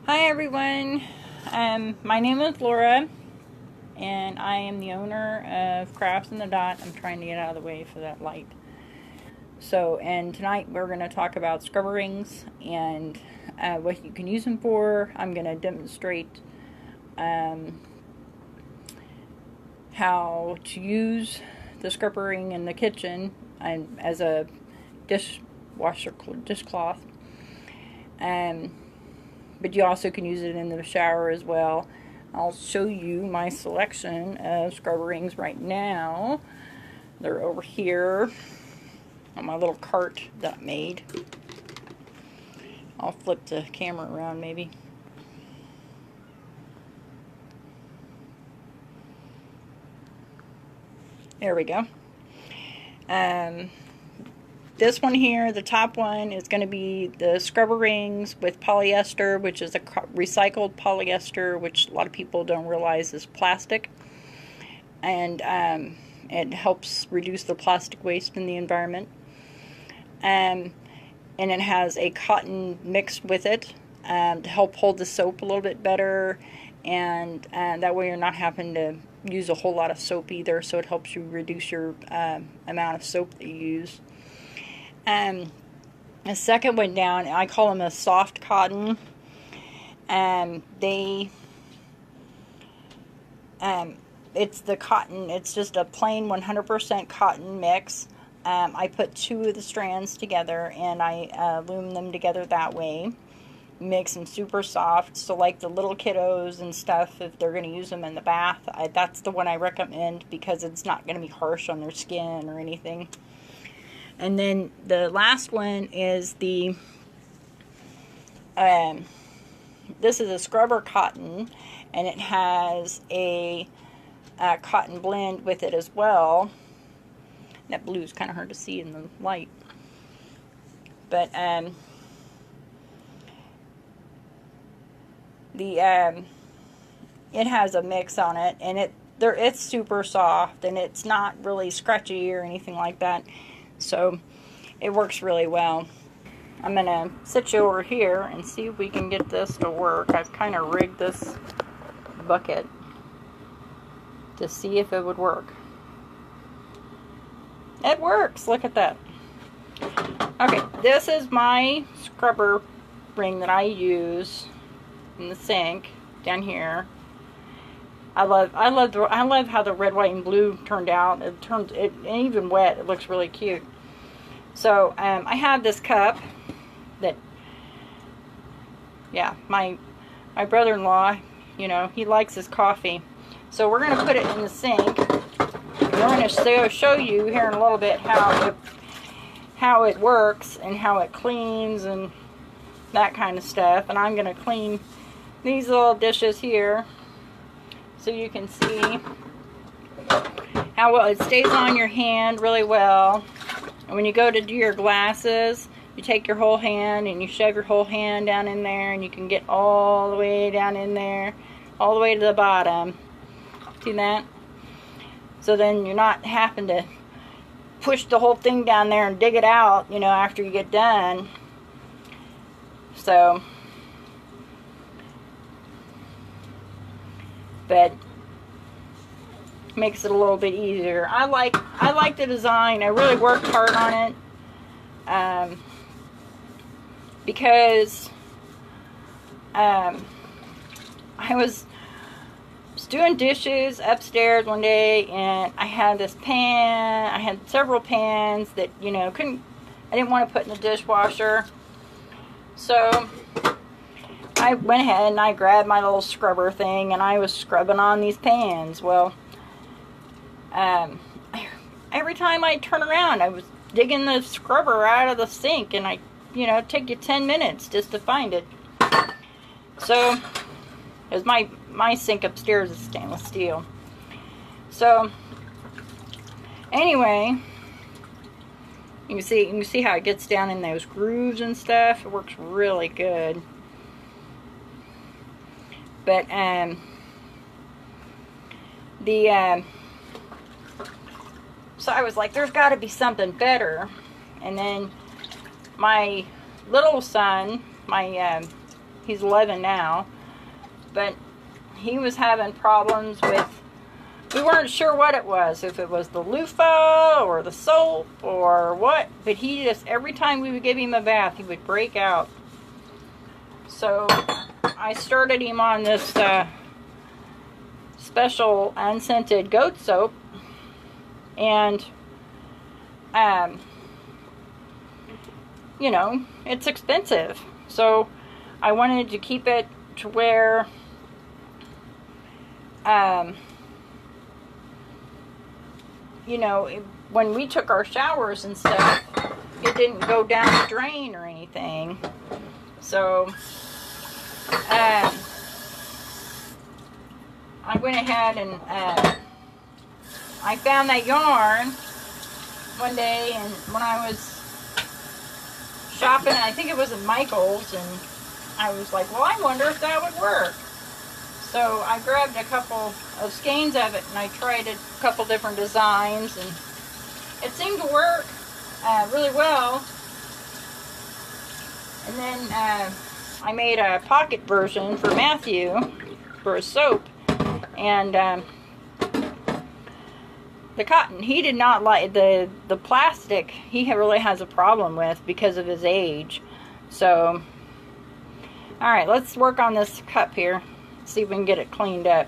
Hi everyone, my name is Laura and I am the owner of Crafts-N-TheDotte. I'm trying to get out of the way for that light. And tonight we're going to talk about scrubber rings and what you can use them for. I'm going to demonstrate how to use the scrubber ring in the kitchen and as a dishcloth. But you also can use it in the shower as well. I'll show you my selection of scrubber rings right now. They're over here on my little cart that I made. I'll flip the camera around maybe. There we go. This one here, the top one, is going to be the scrubber rings with polyester, which is a recycled polyester, which a lot of people don't realize is plastic. And it helps reduce the plastic waste in the environment. And it has a cotton mixed with it to help hold the soap a little bit better. And that way you're not having to use a whole lot of soap either, so it helps you reduce your amount of soap that you use. The second one down, I call them a soft cotton. It's the cotton, it's just a plain 100% cotton mix. I put two of the strands together and I loom them together that way. Makes them super soft, so like the little kiddos and stuff, if they're going to use them in the bath, that's the one I recommend because it's not going to be harsh on their skin or anything. And then the last one is this is a scrubber cotton, and it has a cotton blend with it as well. That blue is kind of hard to see in the light, but it has a mix on it, and it's super soft, and it's not really scratchy or anything like that. So it works really well. I'm going to sit you over here and see if we can get this to work. I've kind of rigged this bucket to see if it would work. It works. Look at that. Okay, this is my scrubber ring that I use in the sink down here. I love how the red, white, and blue turned out. And even wet, it looks really cute. So I have this cup that, yeah, my brother-in-law, you know, he likes his coffee. So we're going to put it in the sink. And we're going to show you here in a little bit how it works and how it cleans and that kind of stuff. And I'm going to clean these little dishes here, so you can see how well it stays on your hand really well. And when you go to do your glasses, you take your whole hand and you shove your whole hand down in there, and you can get all the way down in there, all the way to the bottom. See that? So then you're not having to push the whole thing down there and dig it out, you know, after you get done. So, but makes it a little bit easier. I like the design. I really worked hard on it because I was doing dishes upstairs one day, and I had this pan. I had several pans that, you know, I didn't want to put in the dishwasher. So I went ahead and I grabbed my little scrubber thing, and I was scrubbing on these pans. Well, every time I turn around, I was digging the scrubber out of the sink, and you know, it'd take you 10 minutes just to find it. So, because my sink upstairs is stainless steel. So, anyway, you can see how it gets down in those grooves and stuff. It works really good. But so I was like, there's got to be something better. And then my little son, my He's 11 now. But he was having problems with, we weren't sure what it was, if it was the loofah or the soap or what, but he just, every time we would give him a bath, he would break out. So I started him on this special unscented goat soap, and you know, it's expensive, so I wanted to keep it to where you know, when we took our showers and stuff, it didn't go down the drain or anything. So I went ahead and I found that yarn one day, and when I was shopping, I think it was at Michael's, and I was like, well, I wonder if that would work. So I grabbed a couple of skeins of it, and I tried a couple different designs, and it seemed to work really well. And then I made a pocket version for Matthew for a soap, and the cotton, he did not like the plastic. He really has a problem with because of his age. So, all right, let's work on this cup here. See if we can get it cleaned up.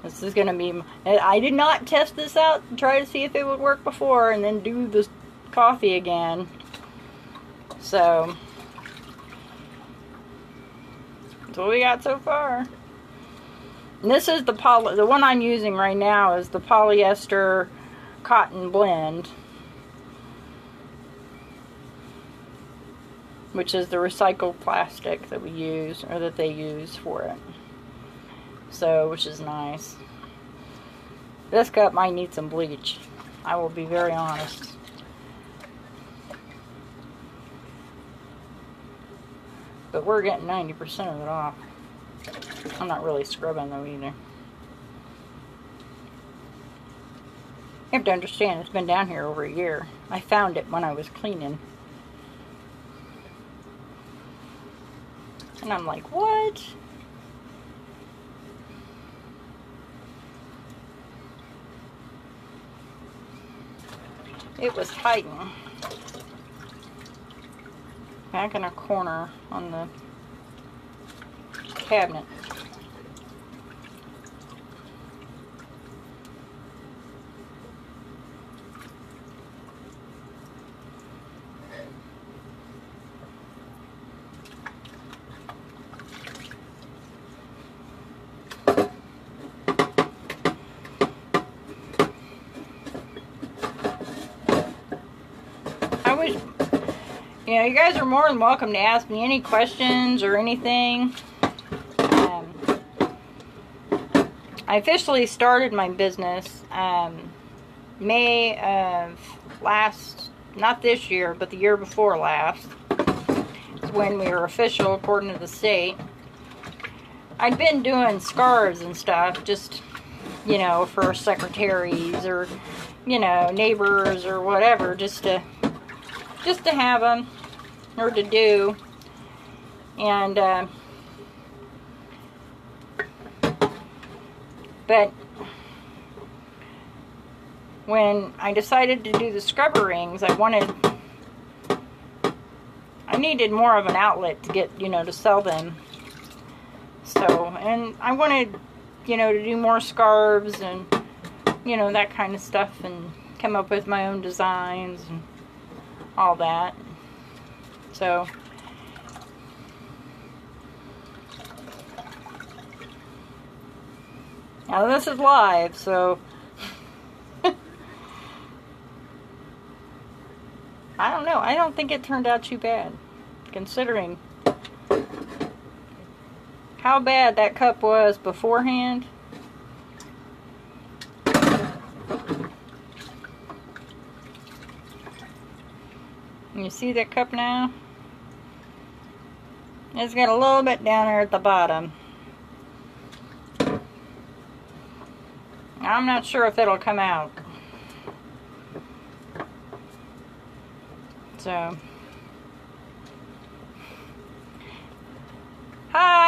This is gonna be, I did not test this out and try to see if it would work before and then do the coffee again. So that's what we got so far. And this is the one I'm using right now is the polyester cotton blend, which is the recycled plastic that we use, or that they use for it. So, which is nice. This cup might need some bleach. I will be very honest. But we're getting 90% of it off. I'm not really scrubbing though either. You have to understand, it's been down here over a year. I found it when I was cleaning. And I'm like, what? It was hiding back in a corner on the cabinet. You know, you guys are more than welcome to ask me any questions or anything. I officially started my business May of not this year, but the year before last. It's when we were official according to the state. I'd been doing scarves and stuff, just, you know, for secretaries or, you know, neighbors or whatever, just to have them or to do. And but when I decided to do the scrubber rings, I needed more of an outlet to get, you know, to sell them. So, and I wanted, you know, to do more scarves and, you know, that kind of stuff, and come up with my own designs and all that. So now this is live, so I don't know. I don't think it turned out too bad, considering how bad that cup was beforehand. You see that cup now? It's got a little bit down there at the bottom. I'm not sure if it'll come out. So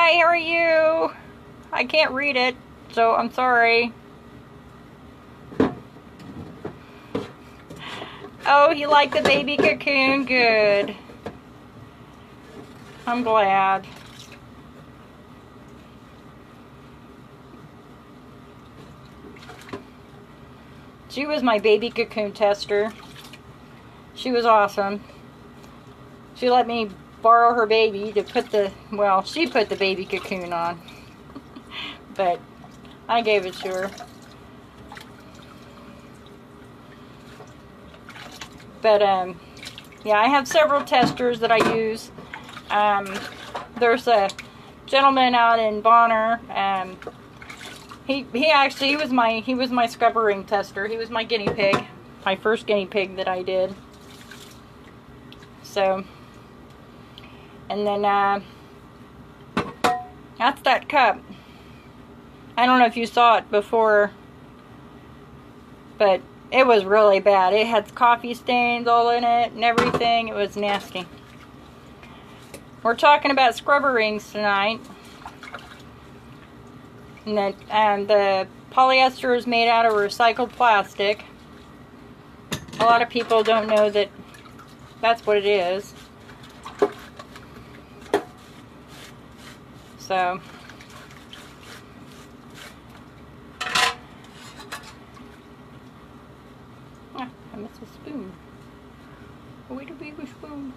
Hi, how are you? I can't read it, so I'm sorry. Oh, you like the baby cocoon? Good. I'm glad. She was my baby cocoon tester. She was awesome. She let me borrow her baby to put the, well, she put the baby cocoon on. But I gave it to her. But, yeah, I have several testers that I use. There's a gentleman out in Bonner. He was my scrubber ring tester. He was my guinea pig, my first guinea pig that I did. So, and then that's that cup. I don't know if you saw it before, but it was really bad. It had coffee stains all in it and everything. It was nasty. We're talking about scrubber rings tonight. And the polyester is made out of recycled plastic. A lot of people don't know that that's what it is. So, I missed a spoon. A wee baby spoon.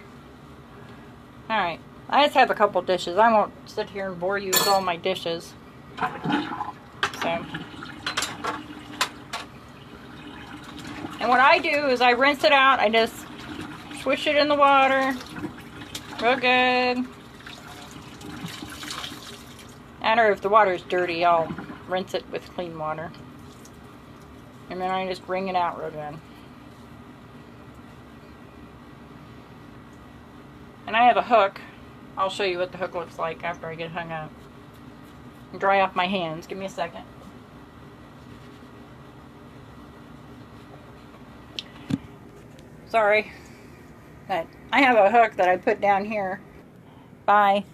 Alright, I just have a couple dishes. I won't sit here and bore you with all my dishes. So, and what I do is I rinse it out. I just swish it in the water real good. And if the water's dirty, I'll rinse it with clean water. And then I just wring it out real good. And I have a hook. I'll show you what the hook looks like after I get it hung up. And dry off my hands. Give me a second. Sorry. But I have a hook that I put down here. Bye.